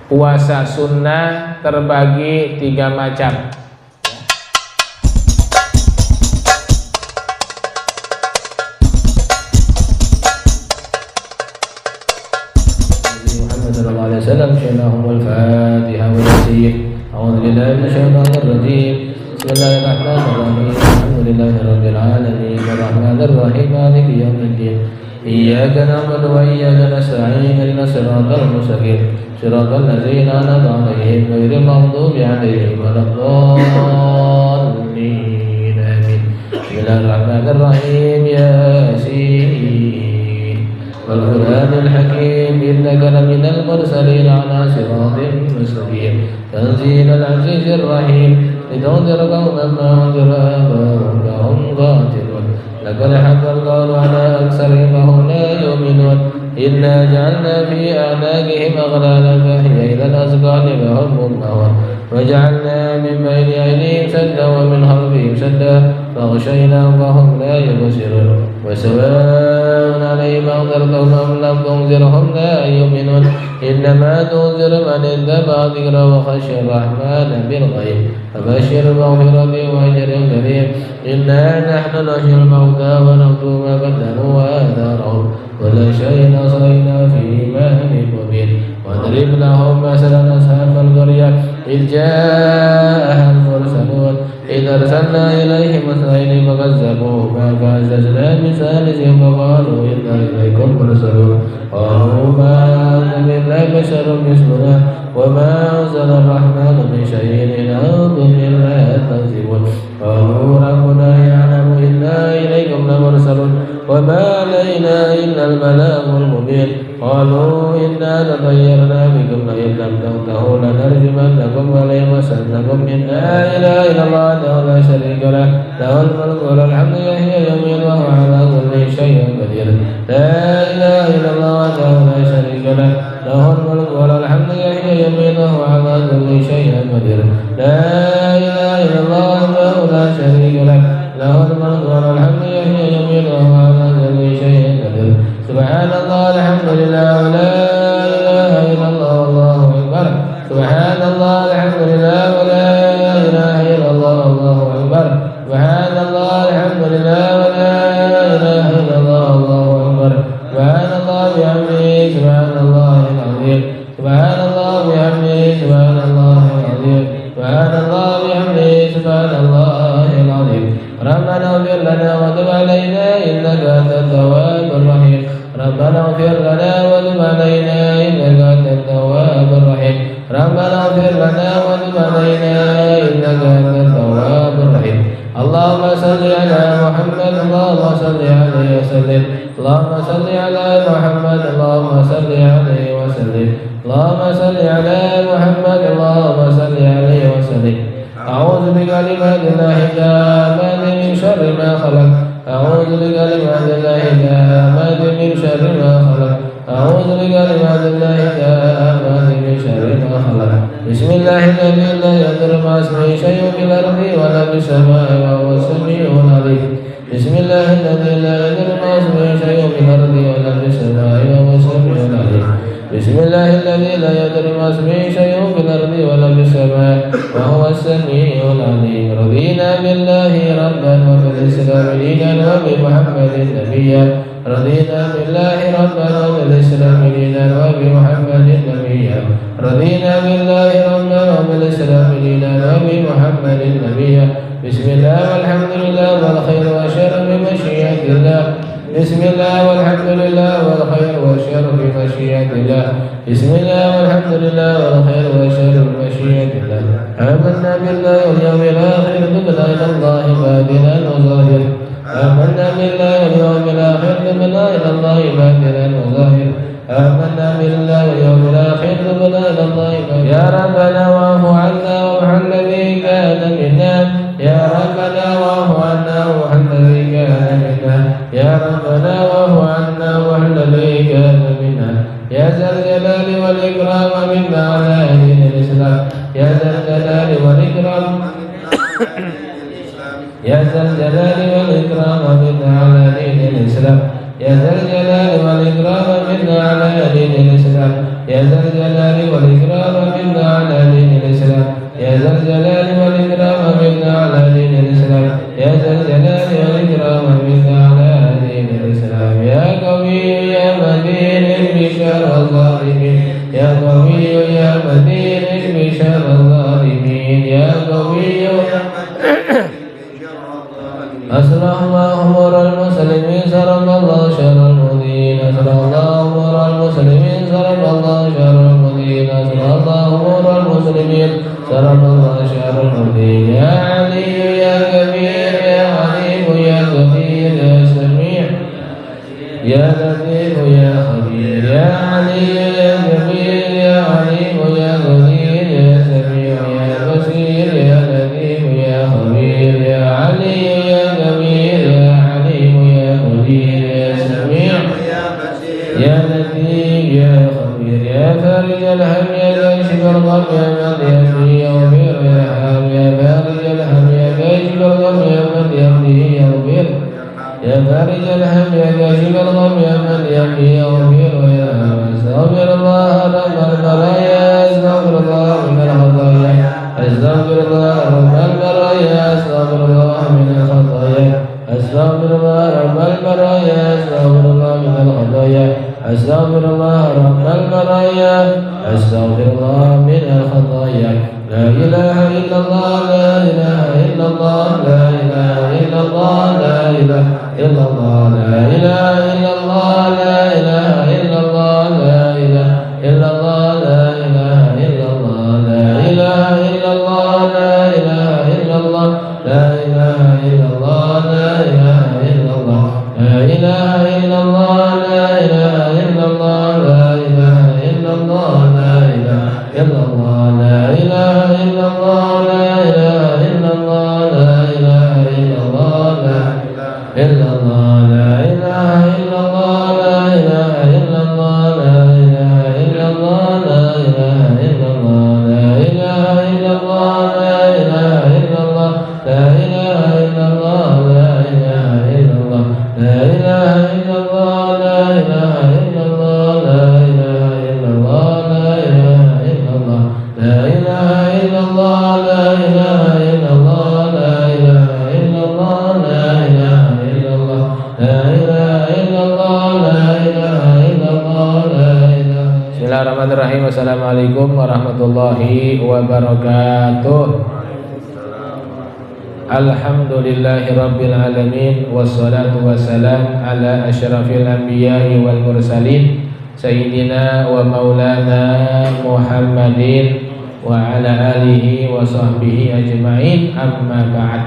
puasa sunnah terbagi 3 macam. إياك نعبد وإياك نستعين اهدنا الصراط المستقيم صراط الذين أنعمت عليهم غير المغضوب عليهم ولا الضالين آمين. بسم الله الرحمن الرحيم. ياسين والقرآن الحكيم إنك لمن المرسلين على صراط مستقيم تنزيل العزيز الرحيم لتنذر قوما ما أنذر آباؤهم فهم غافلون لقد حق القول على أكثرهم فهم لا يؤمنون إنا جعلنا في أعناقهم أغلالا فهي إلى الأذقان فهم مقمحون وجعلنا من بين أيديهم سدا ومن خلفهم سدا فأغشيناهم فهم لا يبصرون وسواء عليهم أنذرتهم أم لم تنذرهم لا يؤمنون إنما تنذر من اتبع الذكر وخشي الرحمن بالغيب فبشر مغفرة وأجر كريم. إنا نحن نحيي الموتى ونكتب ما قدموا وآثارهم كل شيء أحصينا في إمام مبين. واضرب لهم مثلا أصحاب القرية إذ جاءها المرسلون إذ أرسلنا إليهم اثنين فكذبوهما فعززنا بثالث فقالوا إنا إليكم مرسلون قالوا ما أنتم إلا بشر مثلنا وما أنزل الرحمن من شيء إن أنتم إلا تكذبون. قالوا ربنا يعلم إنا إليكم لمرسلون وما علينا إلا البلاغ المبين. قالوا إنا تطيرنا بكم لئن لم تنتهوا لنرجمنكم وليمسنكم منا. لا إله إلا الله وحده لا شريك له له الملك وله الحمد يحيي ويميت وهو على كل شيء قدير. لا إله إلا الله وحده لا شريك له له الملك وله الحمد يحيي ويميت وهو على كل شيء قدير. لا إله إلا الله وحده لا شريك له له الملك وله الحمد يحيي ويميت وهو على كل شيء قدير. سبحان الله الحمد لله ولا إله إلا الله والله أكبر. سبحان الله الحمد لله ولا إله إلا الله والله أكبر. سبحان الله الحمد لله ولا إله إلا الله والله أكبر. سبحان الله بحمده سبحان الله العظيم. سبحان الله بحمده سبحان الله العظيم. سبحان الله بحمده سبحان الله العظيم. ربنا اغفر لنا وتب علينا إنك أنت التواب الرحيم. ربنا اغفر لنا وتب علينا إنك أنت التواب الرحيم. ربنا اغفر لنا وتب علينا إنك أنت التواب الرحيم. اللهم صل على محمد اللهم صل عليه وسلم. اللهم صل على محمد اللهم صل عليه وسلم. اللهم صل على محمد اللهم صل عليه وسلم. أعوذ بكلمات الله التامات من شر ما خلق. أعوذ بكلمات الله التامات من شر ما خلق. أعوذ بكلمات الله التامات من شر ما خلق. بسم الله الذي لا يضر مع اسمه شيء في الأرض ولا في السماء وهو السميع العليم. بسم الله الذي لا يضر مع اسمه شيء في الأرض ولا في السماء وهو السميع العليم. بسم الله الذي لا يضر مع اسمه شيء في الأرض ولا في السماء وهو السميع العليم. رضينا بالله ربا وبالإسلام دينا وبمحمد نبيا. رضينا بالله ربا وبالإسلام دينا وبمحمد نبيا. رضينا بالله ربا وبالإسلام دينا وبمحمد نبيا. بسم الله والحمد لله والخير والشر بمشيئة الله. بسم الله والحمد لله والخير والشر بمشيئة الله. بسم الله والحمد لله والخير والشر بمشيئة الله. آمنا بالله واليوم الآخر تبنا إلى الله بادنا وظاهر. آمنا بالله واليوم الآخر تبنا إلى الله بادنا وظاهر. آمنا بالله واليوم الآخر تبنا إلى الله بادنا. يا ربنا واعف عنا وامح الذي كان منا. يا ربنا واعف عنا وامح الذي كان منا. يا ربنا واعف عنا وامح الذي كان منا. يا ذا الجلال والإكرام منا على دين الإسلام. يا ذا الجلال والإكرام يا ذا الجلال والإكرام منا على دين الإسلام. يا ذا الجلال والإكرام منا على دين الإسلام. يا ذا الجلال والإكرام منا على دين الإسلام يا ذا الجلال والإكرام منا على دين الإسلام يا ذا الجلال والإكرام منا على دين الإسلام يا قوي يا متين بشر الظالمين يا قوي يا متين بشر الظالمين يا قوي أصلح الله أمور المسلمين صرف الله شر المؤمنين أصلح الله أمور المسلمين صرف الله شر المؤمنين أصلح الله أمور المسلمين صرف الله شر المؤمنين يا علي يا كبير يا عليم يا كبير يا سميع يا لطيف يا خبير يا علي يا كبير يا عليم يا قدير يا سميع يا بصير يا لطيف يا خبير يا علي يا كبير يا عليم يا قدير يا سميع يا لطيف يا خبير يا فارج الهم يا كاشف الغم يا من يهدي يغفر ويرحم يا فارج الهم يا كاشف الغم يا من يهدي يغفر يا فارج الهم يا كاشف الغم يا من يهدي يغفر ويرحم استغفر الله رب البرايا استغفر الله من الخطايا استغفر الله رب البرايا استغفر الله من الخطايا استغفر الله رب البرايا استغفر الله من الخطايا استغفر الله رب البرايا استغفر الله من الخطايا لا اله الا الله لا اله الا الله لا اله الا الله لا اله الا الله لا اله الا الله لا اله الا الله لا اله الا الله لا اله الا الله لا اله الا الله لا اله الا الله لا اله الا الله لا اله الا الله لا اله الا الله لا اله الا الله لا اله الا الله لا اله الا الله لا اله الا الله لا اله الا الله لا اله الا الله لا الا الله لا اله الا الله لا اله الا الله لا اله الا الله لا اله الا الله لا اله الا الله لا اله الا الله لا اله الا الله لا اله الا الله لا اله الا الله لا اله الا الله لا اله الا الله لا اله الا الله لا اله الا الله لا اله الا الله لا اله الا الله لا اله الا الله لا اله الا الله لا اله الا الله لا اله. Bismillahirrahmanirrahim. Wassalamualaikum warahmatullahi wabarakatuh. Alhamdulillahi rabbil alamin wassalatu wassalam ala asyrafil anbiya'i wal mursalin sayyidina wa maulana Muhammadin wa ala alihi wa sahbihi ajma'in amma ba'd.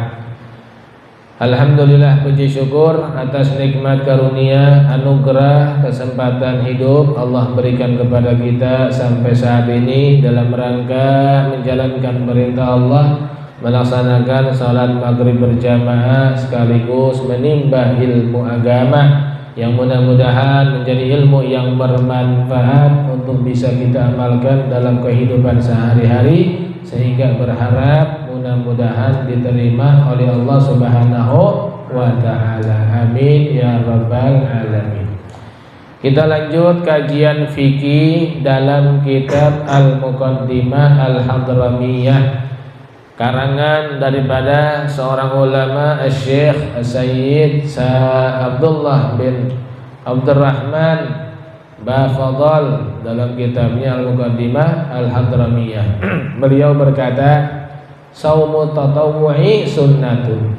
Alhamdulillah, puji syukur atas nikmat karunia, anugerah, kesempatan hidup Allah berikan kepada kita sampai saat ini dalam rangka menjalankan perintah Allah, melaksanakan salat maghrib berjamaah sekaligus menimba ilmu agama yang mudah-mudahan menjadi ilmu yang bermanfaat untuk bisa kita amalkan dalam kehidupan sehari-hari, sehingga berharap mudah-mudahan diterima oleh Allah Subhanahu wa ta'ala. Amin ya rabbal alamin. Kita lanjut kajian fikih dalam kitab Al-Muqaddimah Al-Hadramiyah, karangan daripada seorang ulama Syekh Sayyid Abdullah bin Abdurrahman Bafadal dalam kitabnya Al-Muqaddimah Al-Hadramiyah. Beliau berkata, saumu tatawwu'i sunnatun,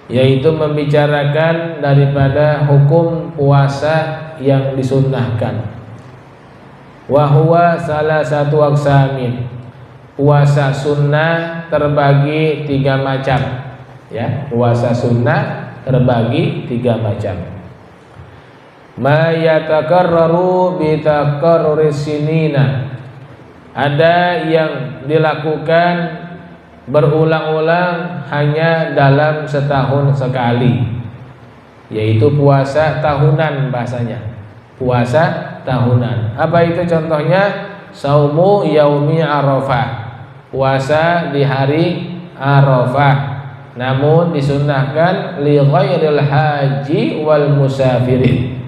yaitu membicarakan daripada hukum puasa yang disunnahkan. Wa huwa salah satu aqsamin, puasa sunnah terbagi 3 macam. Ya, puasa sunnah terbagi 3 macam. Ma yatakarraru bi takarruris sinina, ada yang dilakukan berulang-ulang hanya dalam setahun sekali, yaitu puasa tahunan bahasanya. Puasa tahunan. Apa itu contohnya? Saumu yaumi Arafah, puasa di hari Arafah, namun disunnahkan li ghairil haji wal musafirin,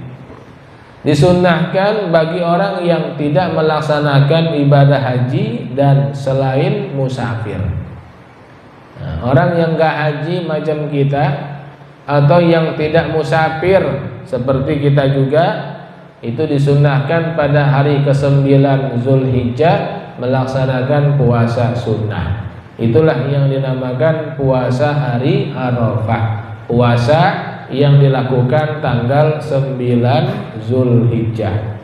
Disunnahkan bagi orang yang tidak melaksanakan ibadah haji dan selain musafir. Nah, orang yang gak haji macam kita atau yang tidak musafir seperti kita juga, itu disunnahkan pada hari ke-9 Zulhijjah melaksanakan puasa sunnah. Itulah yang dinamakan puasa hari Arafah, puasa yang dilakukan tanggal 9 Zulhijjah.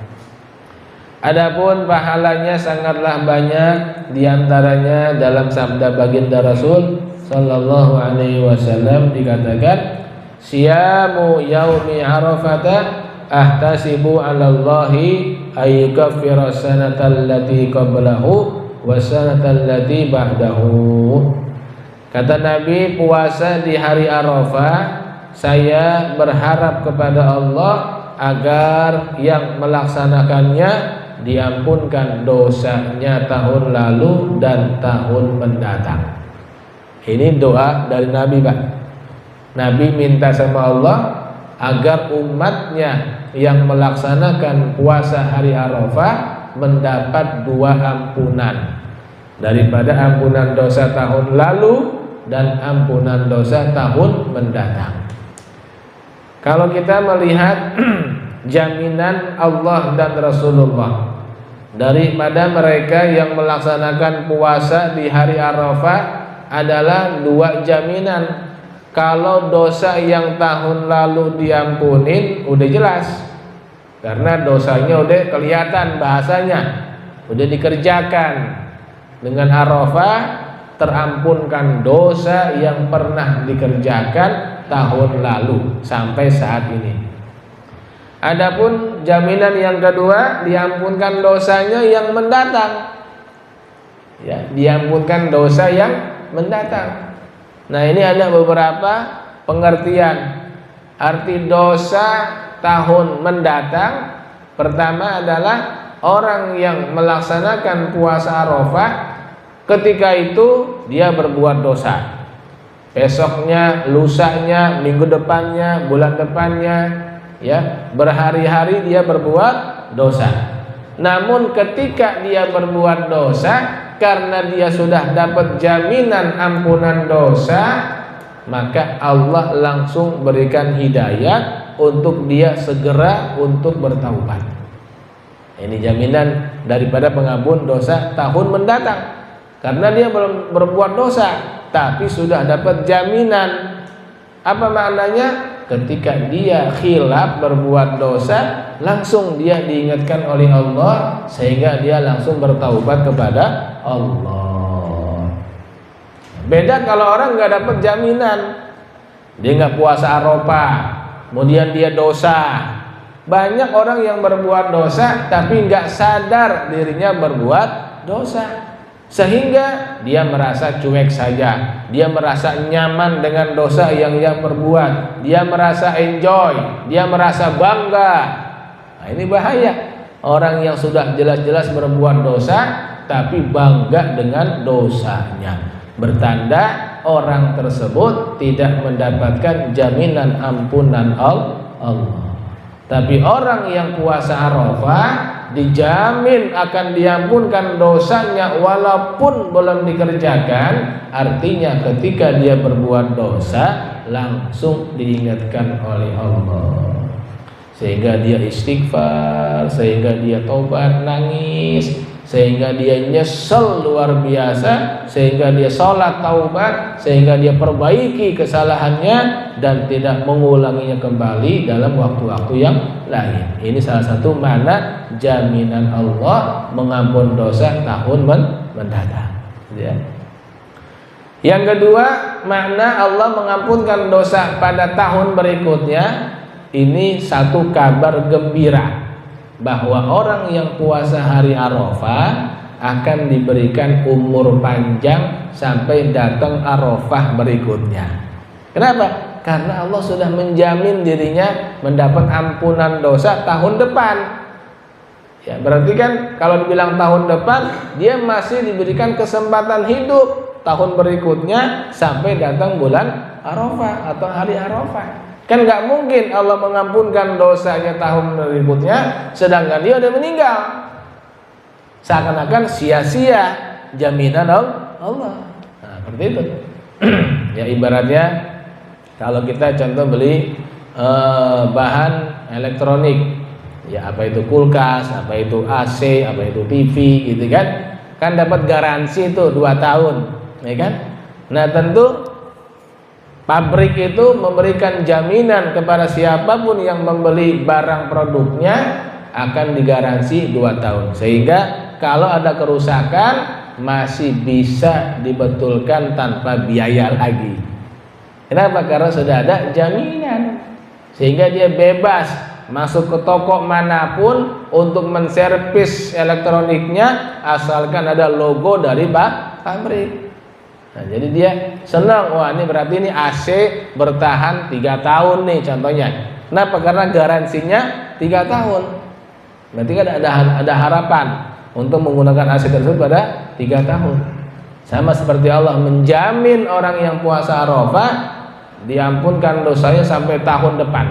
Adapun pahalanya sangatlah banyak, diantaranya dalam sabda baginda Rasul sallallahu alaihi wasallam dikatakan, siyamu yaumi arafata ahtasibu 'ala Allahi ay yukaffira sanatal lati qablahu wa sanatal lati ba'dahu. Kata Nabi, puasa di hari Arafah saya berharap kepada Allah agar yang melaksanakannya diampunkan dosanya tahun lalu dan tahun mendatang. Ini doa dari Nabi, Pak. Nabi minta sama Allah agar umatnya yang melaksanakan puasa hari Arafah mendapat 2 ampunan, daripada ampunan dosa tahun lalu dan ampunan dosa tahun mendatang. Kalau kita melihat jaminan Allah dan Rasulullah daripada mereka yang melaksanakan puasa di hari Arafah adalah 2 jaminan. Kalau dosa yang tahun lalu diampunin udah jelas, karena dosanya udah kelihatan, bahasanya udah dikerjakan. Dengan Arafah terampunkan dosa yang pernah dikerjakan tahun lalu sampai saat ini. Adapun jaminan yang kedua, diampunkan dosanya yang mendatang. Ya, diampunkan dosa yang mendatang. Nah, ini ada beberapa pengertian arti dosa tahun mendatang. Pertama adalah orang yang melaksanakan puasa Arafah, ketika itu dia berbuat dosa. Besoknya, lusanya, minggu depannya, bulan depannya, ya, berhari-hari dia berbuat dosa. Namun ketika dia berbuat dosa, karena dia sudah dapat jaminan ampunan dosa, maka Allah langsung berikan hidayah untuk dia segera untuk bertaubat. Ini jaminan daripada pengampun dosa tahun mendatang, karena dia belum berbuat dosa tapi sudah dapat jaminan. Apa maknanya? Ketika dia khilaf berbuat dosa, langsung dia diingatkan oleh Allah sehingga dia langsung bertaubat kepada Allah. Beda kalau orang nggak dapat jaminan, dia nggak puasa Arafah, kemudian dia dosa. Banyak orang yang berbuat dosa tapi nggak sadar dirinya berbuat dosa, sehingga dia merasa cuek saja, dia merasa nyaman dengan dosa yang ia perbuat, dia merasa enjoy, dia merasa bangga. Nah, ini bahaya. Orang yang sudah jelas-jelas berbuat dosa tapi bangga dengan dosanya, bertanda orang tersebut tidak mendapatkan jaminan ampunan Allah. Tapi orang yang puasa Arafah dijamin akan diampunkan dosanya walaupun belum dikerjakan. Artinya ketika dia berbuat dosa langsung diingatkan oleh Allah, sehingga dia istighfar, sehingga dia tobat nangis, sehingga dia nyesel luar biasa, sehingga dia sholat taubat, sehingga dia perbaiki kesalahannya dan tidak mengulanginya kembali dalam waktu-waktu yang lain. Ini salah satu makna jaminan Allah mengampun dosa tahun mendatang, ya. Yang kedua, makna Allah mengampunkan dosa pada tahun berikutnya. Ini satu kabar gembira bahwa orang yang puasa hari Arafah akan diberikan umur panjang sampai datang Arafah berikutnya. Kenapa? Karena Allah sudah menjamin dirinya mendapat ampunan dosa tahun depan. Ya, berarti kan kalau dibilang tahun depan, dia masih diberikan kesempatan hidup tahun berikutnya sampai datang bulan Arafah atau hari Arafah. Kan nggak mungkin Allah mengampunkan dosanya tahun berikutnya, sedangkan dia udah meninggal. Seakan-akan sia-sia jaminan Allah. Nah, seperti itu. Ya ibaratnya kalau kita contoh beli bahan elektronik, ya apa itu kulkas, apa itu AC, apa itu TV, gitu kan dapat garansi itu 2 tahun, ya kan? Nah tentu pabrik itu memberikan jaminan kepada siapapun yang membeli barang produknya akan digaransi 2 tahun, sehingga kalau ada kerusakan masih bisa dibetulkan tanpa biaya lagi. Kenapa? Karena sudah ada jaminan, sehingga dia bebas masuk ke toko manapun untuk menservis elektroniknya asalkan ada logo dari pabrik. Nah, jadi dia senang, wah ini berarti ini AC bertahan 3 tahun nih contohnya. Kenapa? Karena garansinya 3 tahun. Berarti kan ada harapan untuk menggunakan AC tersebut pada 3 tahun. Sama seperti Allah menjamin orang yang puasa Arafah diampunkan dosanya sampai tahun depan.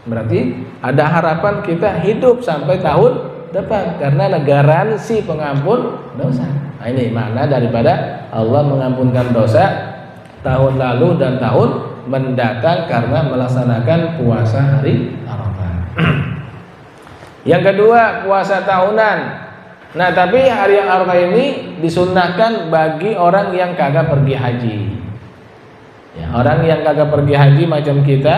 Berarti ada harapan kita hidup sampai tahun depan karena ada garansi pengampun dosa. Nah, ini makna daripada Allah mengampunkan dosa tahun lalu dan tahun mendatang karena melaksanakan puasa hari Arafah. Yang kedua, puasa tahunan. Nah, tapi hari Arafah ini disunnahkan bagi orang yang kagak pergi haji. Ya, orang yang kagak pergi haji macam kita,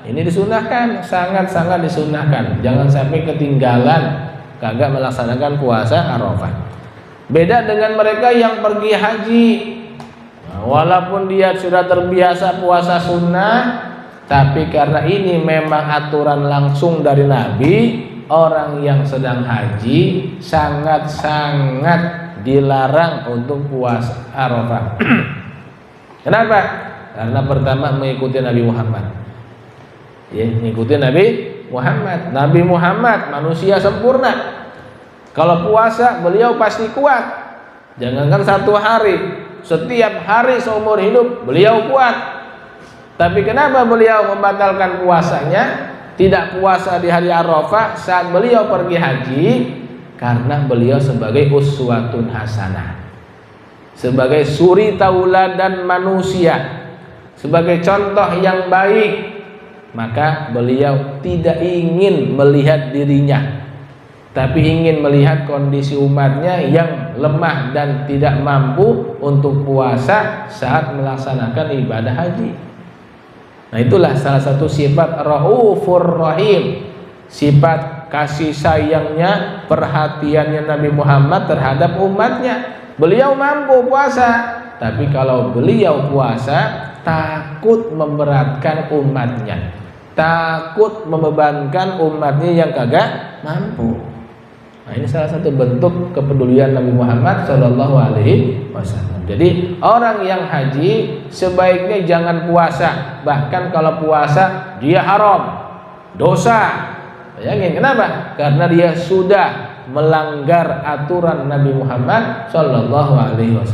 ini disunnahkan, sangat-sangat disunnahkan. Jangan sampai ketinggalan kagak melaksanakan puasa Arafah. Beda dengan mereka yang pergi haji. Nah, walaupun dia sudah terbiasa puasa sunnah, tapi karena ini memang aturan langsung dari Nabi, orang yang sedang haji sangat-sangat dilarang untuk puasa Arafah. Kenapa? Karena pertama mengikuti Nabi Muhammad. Ya, mengikuti Nabi Muhammad. Nabi Muhammad manusia sempurna. Kalau puasa beliau pasti kuat. Jangankan 1 hari, setiap hari seumur hidup beliau kuat. Tapi kenapa beliau membatalkan puasanya? Tidak puasa di hari Arafah saat beliau pergi haji? Karena beliau sebagai uswatun hasanah, sebagai suri tauladan manusia, sebagai contoh yang baik. Maka beliau tidak ingin melihat dirinya, tapi ingin melihat kondisi umatnya yang lemah dan tidak mampu untuk puasa saat melaksanakan ibadah haji. Nah, itulah salah satu sifat Raufur Rahim, sifat kasih sayangnya, perhatiannya Nabi Muhammad terhadap umatnya. Beliau mampu puasa, tapi kalau beliau puasa takut memberatkan umatnya, takut membebankan umatnya yang kagak mampu. Nah, ini salah satu bentuk kepedulian Nabi Muhammad SAW. Jadi orang yang haji sebaiknya jangan puasa. Bahkan kalau puasa dia haram, dosa. Bayangin kenapa? Karena dia sudah melanggar aturan Nabi Muhammad SAW.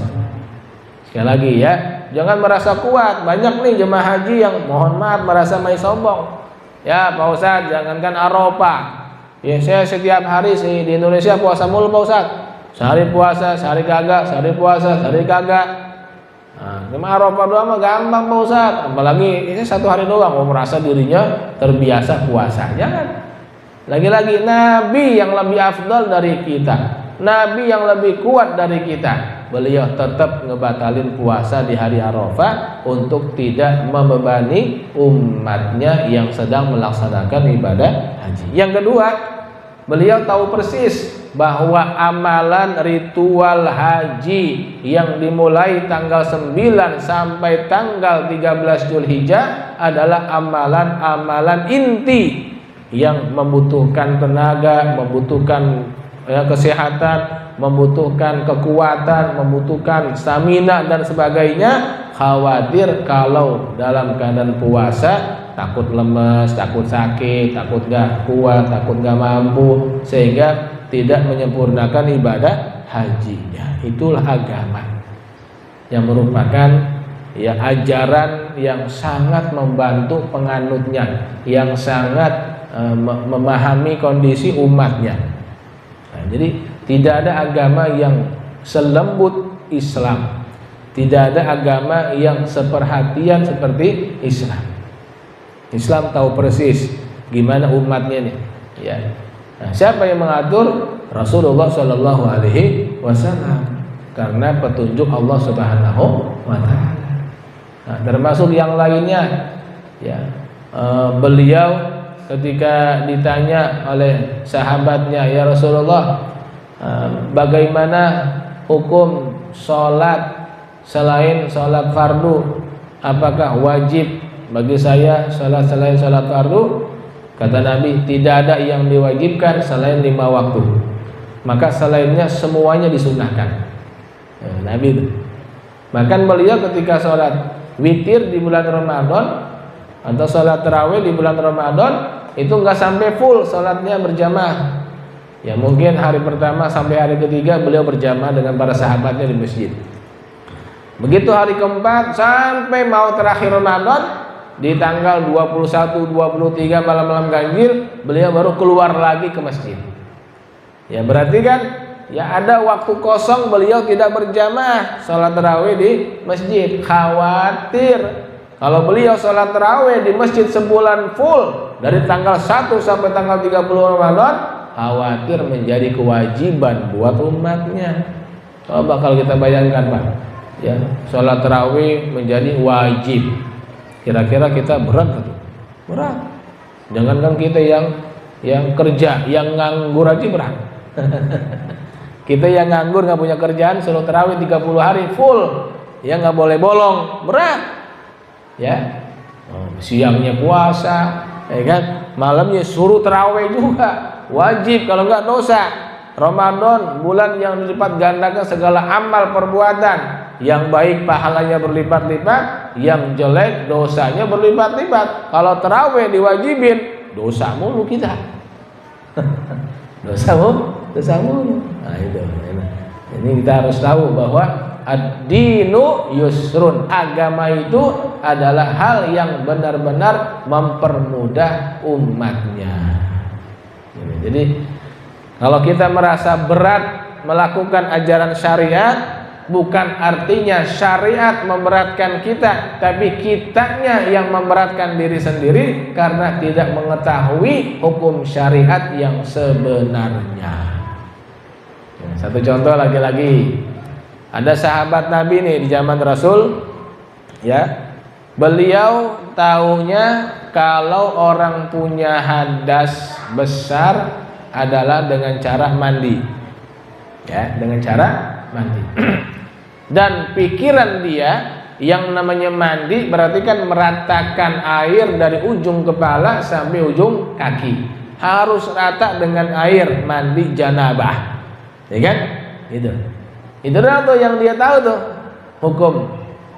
Sekali lagi ya, jangan merasa kuat. Banyak nih jemaah haji yang mohon maaf merasa main sombong. Ya Pak Ustadz, jangankan Arafah, ya saya setiap hari sih di Indonesia puasa mulu Pak Ustadz. Sehari puasa, sehari kagak, sehari puasa, sehari kagak. Nah, cuma Arafah doang mah gampang Pak Ustadz. Apalagi ini 1 hari doang mau merasa dirinya terbiasa puasa. Jangan. Lagi-lagi Nabi yang lebih afdal dari kita, Nabi yang lebih kuat dari kita, beliau tetap ngebatalin puasa di hari Arafah untuk tidak membebani umatnya yang sedang melaksanakan ibadah haji. Yang kedua, beliau tahu persis bahwa amalan ritual haji yang dimulai tanggal 9 sampai tanggal 13 Zulhijjah adalah amalan-amalan inti yang membutuhkan tenaga, membutuhkan kesehatan, membutuhkan kekuatan, membutuhkan stamina dan sebagainya. Khawatir kalau dalam keadaan puasa takut lemes, takut sakit, takut gak kuat, takut gak mampu, sehingga tidak menyempurnakan ibadah hajinya. Itulah agama yang merupakan ya ajaran yang sangat membantu penganutnya, yang sangat memahami kondisi umatnya. Nah, jadi tidak ada agama yang selembut Islam, tidak ada agama yang seperhatian seperti Islam. Islam tahu persis gimana umatnya nih, ya. Nah, siapa yang mengatur? Rasulullah Shallallahu Alaihi Wasallam, karena petunjuk Allah Subhanahu Wa Taala. Nah, termasuk yang lainnya, ya, beliau ketika ditanya oleh sahabatnya, ya Rasulullah, bagaimana hukum sholat selain sholat fardu? Apakah wajib bagi saya sholat selain sholat fardu? Kata Nabi, tidak ada yang diwajibkan selain 5 waktu. Maka selainnya semuanya disunahkan. Nabi itu. Bahkan beliau ketika sholat witir di bulan Ramadan atau sholat tarawih di bulan Ramadan itu nggak sampai full sholatnya berjamaah. Ya mungkin hari pertama sampai hari ketiga beliau berjamaah dengan para sahabatnya di masjid. Begitu hari keempat sampai mau terakhir Ramadan di tanggal 21, 23 malam-malam ganjil beliau baru keluar lagi ke masjid. Ya berarti kan ya ada waktu kosong beliau tidak berjamaah sholat tarawih di masjid. Khawatir kalau beliau sholat tarawih di masjid sebulan full dari tanggal 1 sampai tanggal 30 Ramadan, khawatir menjadi kewajiban buat umatnya. Coba kalau kita bayangkan Pak, ya sholat tarawih menjadi wajib, kira-kira kita berat atau? Berat. Jangankan kita yang kerja, yang nganggur aja berat. Kita yang nganggur nggak punya kerjaan suruh tarawih 30 hari full, ya nggak boleh bolong, berat. Ya, siangnya puasa, ya kan, malamnya suruh tarawih juga, wajib kalau nggak dosa. Ramadan bulan yang dilipat gandakan segala amal perbuatan, yang baik pahalanya berlipat-lipat, yang jelek dosanya berlipat-lipat. Kalau tarawih diwajibin, dosa mulu kita. dosa mulu. Nah itu. Ini kita harus tahu bahwa ad-dinu yusrun, agama itu adalah hal yang benar-benar mempermudah umatnya. Jadi kalau kita merasa berat melakukan ajaran syariat, bukan artinya syariat memberatkan kita, tapi kitanya yang memberatkan diri sendiri karena tidak mengetahui hukum syariat yang sebenarnya. Satu contoh lagi-lagi, ada sahabat Nabi nih di zaman Rasul, ya, beliau tahunya kalau orang punya hadas besar adalah dengan cara mandi, ya, dengan cara mandi. Dan pikiran dia yang namanya mandi berarti kan meratakan air dari ujung kepala sampai ujung kaki, harus rata dengan air mandi janabah, ya kan? Itu tuh yang dia tahu tuh hukum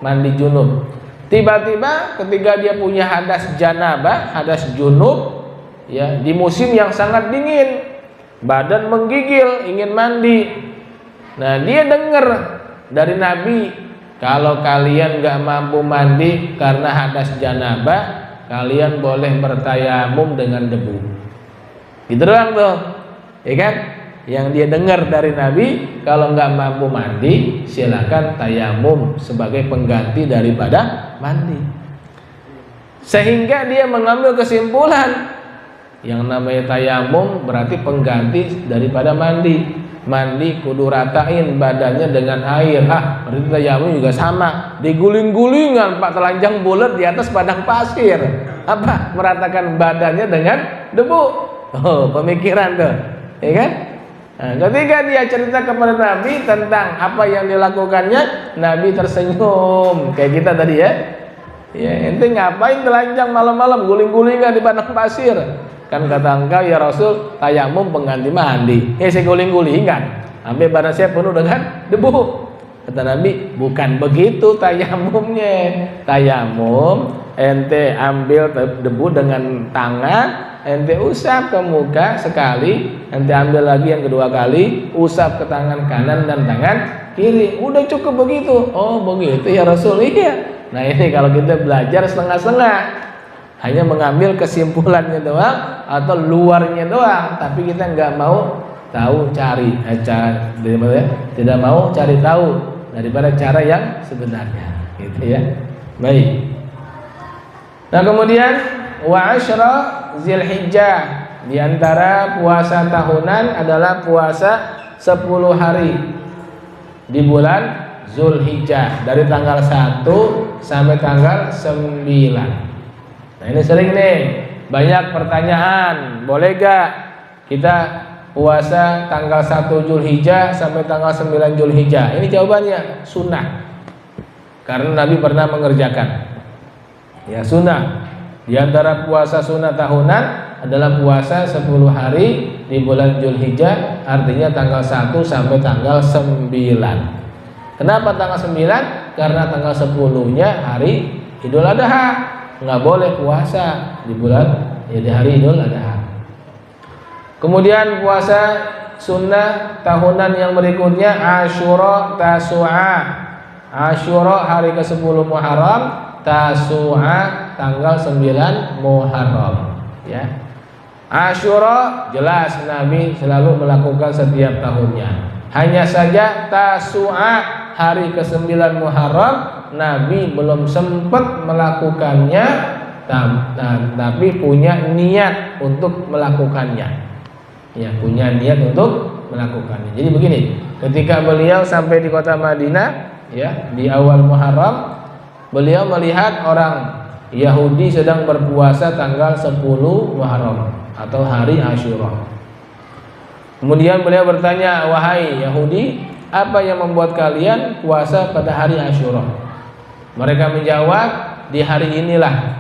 mandi junub. Tiba-tiba ketika dia punya hadas janabah, hadas junub, ya, di musim yang sangat dingin, badan menggigil, ingin mandi. Nah, dia dengar dari Nabi, kalau kalian gak mampu mandi karena hadas janabah, kalian boleh bertayamum dengan debu. Gitu doang tuh, ya kan? Yang dia dengar dari Nabi, kalau nggak mampu mandi, silakan tayamum sebagai pengganti daripada mandi. Sehingga dia mengambil kesimpulan, yang namanya tayamum berarti pengganti daripada mandi. Mandi kudu ratain badannya dengan air. Berarti tayamum juga sama, diguling-gulingan Pak, telanjang bulat di atas padang pasir. Apa? Meratakan badannya dengan debu. Oh, pemikiran tuh, ya kan? Nah, ketika dia cerita kepada Nabi tentang apa yang dilakukannya, Nabi tersenyum kayak kita tadi, ya. Ya, ente ngapain telanjang malam-malam guling-gulingan di padang pasir? Kan kata engkau ya Rasul, tayamum pengganti mandi. Saya guling-gulingan sampai badan saya penuh dengan debu. Kata Nabi, bukan begitu tayamumnya. Tayamum ente ambil debu dengan tangan, ente usap ke muka sekali, ente ambil lagi yang kedua kali, usap ke tangan kanan dan tangan kiri. Udah cukup begitu. Oh begitu ya Rasul. Iya, Nah ini kalau kita belajar setengah-setengah, hanya mengambil kesimpulannya doang atau luarnya doang, tapi kita nggak mau tahu cari tidak mau cari tahu daripada cara yang sebenarnya, gitu ya. Baik. Nah kemudian wa asyra Dzulhijjah, di antara puasa tahunan adalah puasa 10 hari di bulan Dzulhijjah dari tanggal 1 sampai tanggal 9. Nah ini sering nih banyak pertanyaan, boleh gak kita puasa tanggal 1 Dzulhijjah sampai tanggal 9 Dzulhijjah? Ini jawabannya sunnah, karena Nabi pernah mengerjakan. Ya sunnah. Di antara puasa sunnah tahunan adalah puasa 10 hari di bulan Dzulhijjah, artinya tanggal 1 sampai tanggal 9. Kenapa tanggal 9? Karena tanggal 10-nya hari Idul Adha. Nggak boleh puasa di bulan di hari Idul Adha. Kemudian puasa sunnah tahunan yang berikutnya Asyura Tasu'a. Asyura hari ke-10 Muharram, Tasu'a tanggal 9 Muharram, ya. Asyura jelas Nabi selalu melakukan setiap tahunnya. Hanya saja Tasu'a hari ke-9 Muharram Nabi belum sempat melakukannya, tapi punya niat untuk melakukannya. Ya, punya niat untuk melakukannya. Jadi begini, ketika beliau sampai di kota Madinah, ya, di awal Muharram, beliau melihat orang Yahudi sedang berpuasa tanggal 10 Muharram atau hari Asyura. Kemudian beliau bertanya, "Wahai Yahudi, apa yang membuat kalian puasa pada hari Asyura?" Mereka menjawab, "Di hari inilah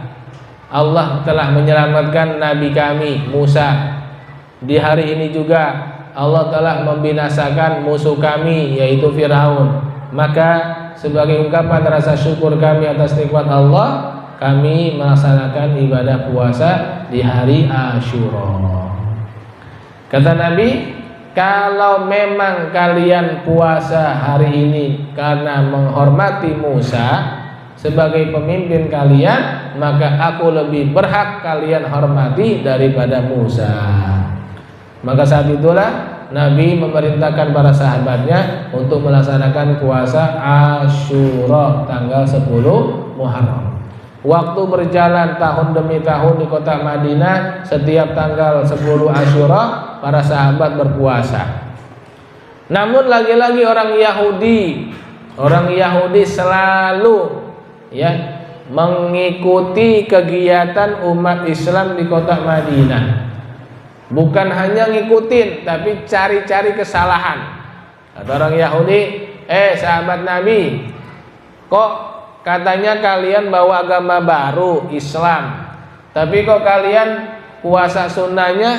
Allah telah menyelamatkan Nabi kami Musa. Di hari ini juga Allah telah membinasakan musuh kami, yaitu Firaun. Maka sebagai ungkapan rasa syukur kami atas nikmat Allah, kami melaksanakan ibadah puasa di hari Asyura." Kata Nabi, kalau memang kalian puasa hari ini karena menghormati Musa sebagai pemimpin kalian, maka aku lebih berhak kalian hormati daripada Musa. Maka saat itulah Nabi memerintahkan para sahabatnya untuk melaksanakan puasa Asyura tanggal 10 Muharram. Waktu berjalan tahun demi tahun di kota Madinah, setiap tanggal 10 Asyura para sahabat berpuasa. Namun lagi-lagi orang Yahudi selalu mengikuti kegiatan umat Islam di kota Madinah. Bukan hanya ngikutin, tapi cari-cari kesalahan. Kata orang Yahudi, sahabat Nabi, kok katanya kalian bawa agama baru, Islam, tapi kok kalian puasa sunnahnya,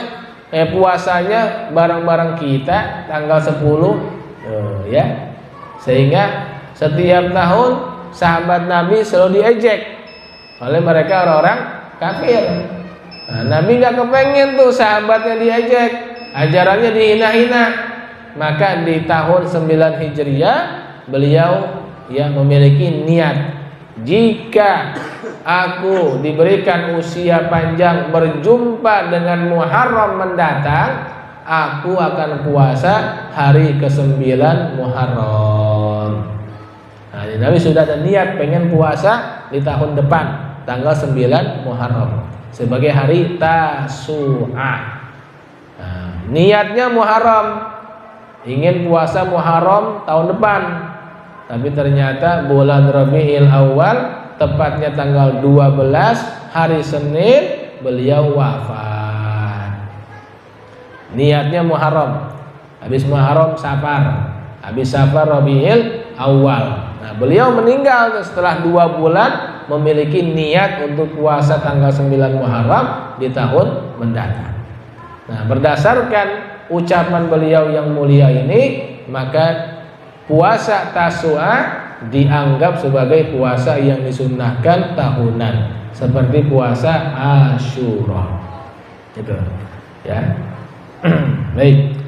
puasanya bareng-bareng kita tanggal 10, ya. Sehingga setiap tahun sahabat Nabi selalu diejek oleh mereka orang-orang kafir. Nah, Nabi gak kepengen tuh sahabatnya diejek, ajarannya dihina-hina. Maka di tahun 9 Hijriah beliau memiliki niat, jika aku diberikan usia panjang berjumpa dengan Muharram mendatang, aku akan puasa hari ke-9 Muharram. Nah, Nabi sudah ada niat pengen puasa di tahun depan tanggal 9 Muharram sebagai hari Tasu'a. Nah, niatnya Muharram, ingin puasa Muharram tahun depan, tapi ternyata bulan Rabiul Awal, tepatnya tanggal 12 hari Senin, beliau wafat. Niatnya Muharram, habis Muharram Safar, habis Safar Rabiul Awal. Nah, beliau meninggal setelah 2 bulan memiliki niat untuk puasa tanggal 9 Muharram di tahun mendatang. Nah, berdasarkan ucapan beliau yang mulia ini, maka puasa Tasu'a dianggap sebagai puasa yang disunnahkan tahunan, seperti puasa Asyura. Itu, ya. Baik.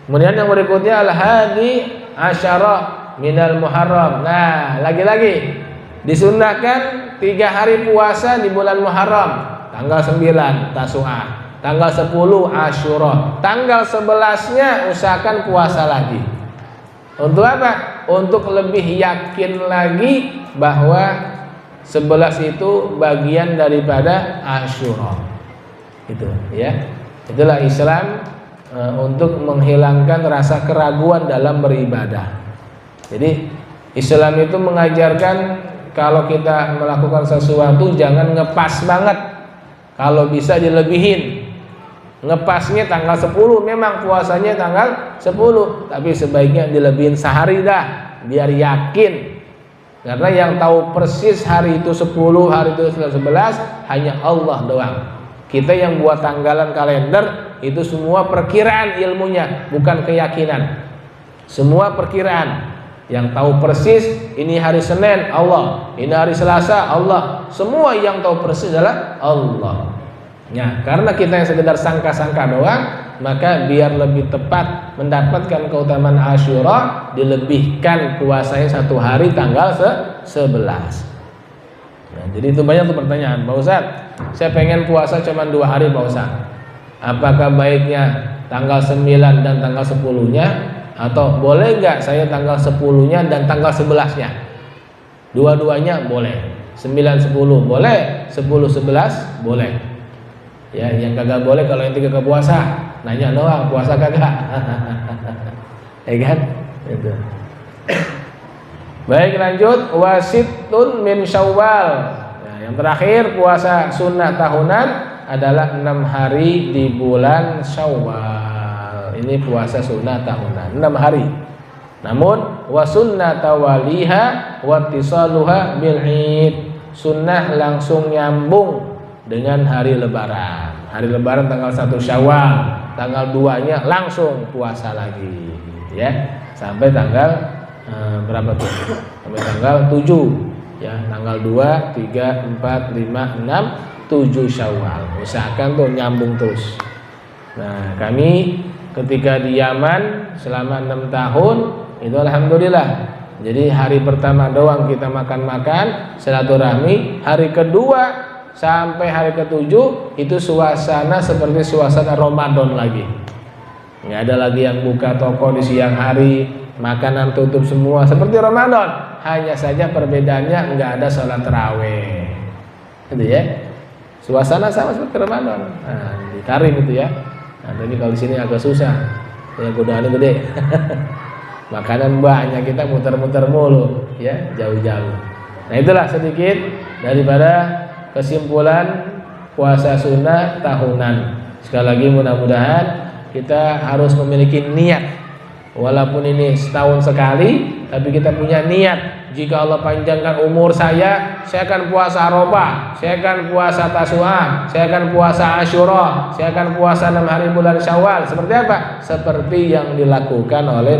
Kemudian yang berikutnya al-hadi asyara minal Muharram. Nah, lagi-lagi Disunnahkan 3 hari puasa di bulan Muharram, tanggal 9 Tasu'ah, tanggal 10 Asyura, tanggal 11-nya usahakan puasa lagi. Untuk apa? Untuk lebih yakin lagi bahwa 11 itu bagian daripada Asyura. Itu ya. Itulah Islam untuk menghilangkan rasa keraguan dalam beribadah. Jadi Islam itu mengajarkan kalau kita melakukan sesuatu jangan ngepas banget. Kalau bisa dilebihin. Ngepasnya tanggal 10, memang puasanya tanggal 10, tapi sebaiknya dilebihin sehari dah, biar yakin. Karena yang tahu persis hari itu 10, hari itu 11 hanya Allah doang. Kita yang buat tanggalan kalender itu semua perkiraan ilmunya, bukan keyakinan. Semua perkiraan. Yang tahu persis ini hari Senin Allah, ini hari Selasa Allah. Semua yang tahu persis adalah Allah. Ya, karena kita yang sekedar sangka-sangka doang, maka biar lebih tepat mendapatkan keutamaan Asyura, dilebihkan puasanya 1 hari tanggal 11. Nah, jadi itu banyak tuh pertanyaan, Pak Ustadz, saya pengen puasa cuma 2 hari Pak Ustadz. Apakah baiknya tanggal 9 dan tanggal 10-nya, atau boleh nggak saya tanggal 10-nya dan tanggal 11-nya? Dua-duanya boleh. 9-10 boleh, 10-11 boleh. Ya, yang kagak boleh kalau ente kagak puasa, nanya doang, puasa kagak. Ya kan? Itu. Baik, lanjut. Wasitun min Syawal. Nah, yang terakhir puasa sunnah tahunan adalah 6 hari di bulan Syawal. Ini puasa sunnah tahunan 6 hari. Namun wasunnah tawaliha wattisaluha bil Id. Sunnah langsung nyambung dengan hari lebaran. Hari lebaran tanggal 1 Syawal, tanggal 2-nya langsung puasa lagi, ya. Sampai tanggal berapa tuh? Sampai tanggal 7, ya. Tanggal 2, 3, 4, 5, 6, 7 Syawal. Usahakan tuh nyambung terus. Nah, kami ketika di Yaman selama 6 tahun itu alhamdulillah. Jadi hari pertama doang kita makan-makan, silaturahmi. Hari kedua sampai hari ke-7 itu suasana seperti suasana Ramadan lagi. Nggak ada lagi yang buka toko di siang hari, makanan tutup semua seperti Ramadan. Hanya saja perbedaannya nggak ada sholat tarawih, gitu ya. Suasana sama seperti Ramadan. Nah, di Karim itu ya. Nah, tapi kalau di sini agak susah, ya godaannya gede. Makanan banyak, kita muter-muter mulu, ya jauh-jauh. Nah, itulah sedikit daripada kesimpulan puasa sunnah tahunan. Sekali lagi mudah-mudahan kita harus memiliki niat. Walaupun ini setahun sekali, tapi kita punya niat. Jika Allah panjangkan umur saya akan puasa Arafah, saya akan puasa Tasu'ah, saya akan puasa Asyura, saya akan puasa 6 hari bulan Syawal. Seperti apa? Seperti yang dilakukan oleh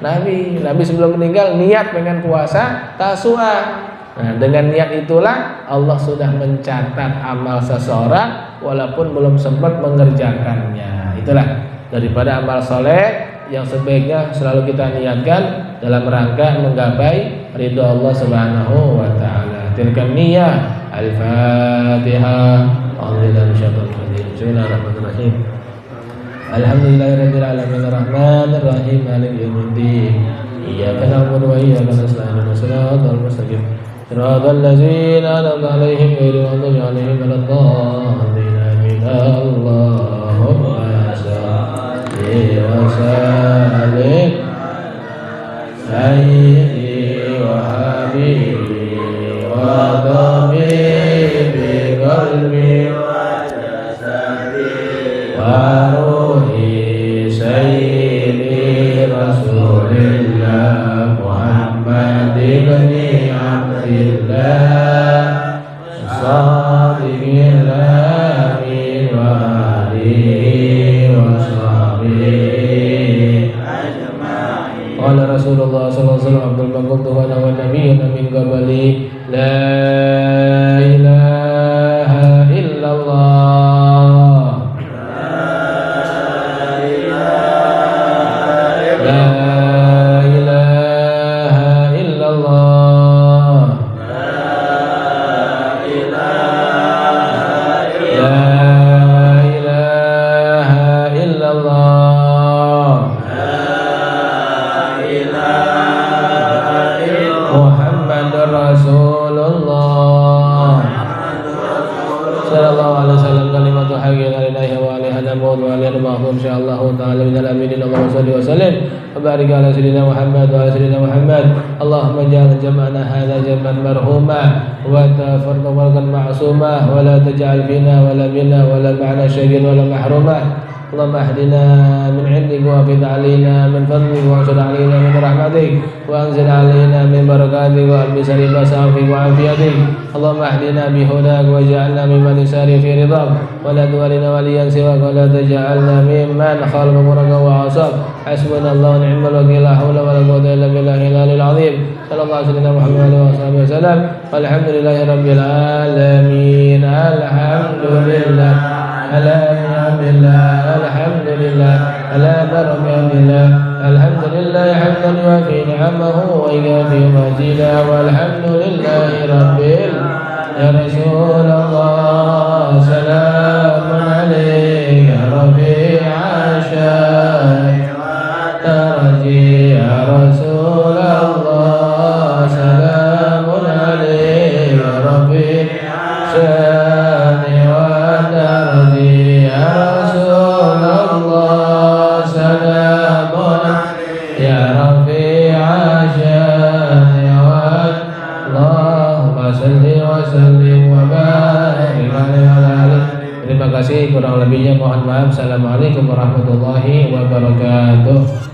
Nabi. Nabi sebelum meninggal niat pengen puasa Tasu'ah. Nah, dengan niat itulah Allah sudah mencatat amal seseorang walaupun belum sempat mengerjakannya. Itulah daripada amal soleh yang sebaiknya selalu kita niatkan dalam rangka menggapai ridho Allah Subhanahu wa taala. Tilkan niyyah. Al-Fatihah. Bismillahirrahmanirrahim. Alhamdulillahirabbil alamin arrahmanir rahim maliki yaumiddin. Iyyaka na'budu wa iyyaka nasta'in. Shiratal mustaqim. Shiratal ladzina an'amta 'alaihim ghairil maghdubi 'alaihim waladdallin. Amin. Allahumma shalli wa sallim sayyidi wa habibi wa tabibi qalbi wa jasadi wa ruhi sayyidi rasulillah Muhammad ibn Abdillah as-sadiqil amin wa alihi wa sahbihi ajma'in. Qala Rasulullah sallallahu alaihi wasallam Abdul Baqut wa nabiyyuna min qabli la ilaha illallah la ilaha illallah la إن شاء الله تعالى من الآمنين. اللهم صل وسلم وبارك على سيدنا محمد وعلى سيدنا محمد. اللهم اجعل جمعنا هذا جمعا مرحوما وتفرقا معصوما ولا تجعل فينا ولا منا ولا معنا شيئا ولا محروما. اللهم اهدنا من عندك وافض علينا من فضلك وانشر علينا من رحمتك وانزل علينا من بركاتك والبس لباس عفوك وعافيتك. اللهم اهدنا بهداك واجعلنا ممن يساري في رضاك ولا تولنا وليا سواك ولا تجعلنا ممن خالف امرك وعصاك. حسبنا الله ونعم الوكيل لا حول ولا قوه الا بالله العلي العظيم. صلى الله على سيدنا محمد وعلى اله وصحبه وسلم والحمد لله رب العالمين. الحمد لله الحمد لله الحمد لله الحمد لله الحمد لله حمدا يوافي نعمه ويكافي مزيدا. والحمد لله رب يا رسول الله سلام عليك يا رفيع الشان ترجي يا رسول الله سلام عليك يا رفيع الشان وترجي يا رسول الله سلام يا رفيع الشان اللهم صل وسلم وبارك عليه. Terima kasih, kurang lebihnya mohon maaf. Assalamualaikum warahmatullahi wabarakatuh.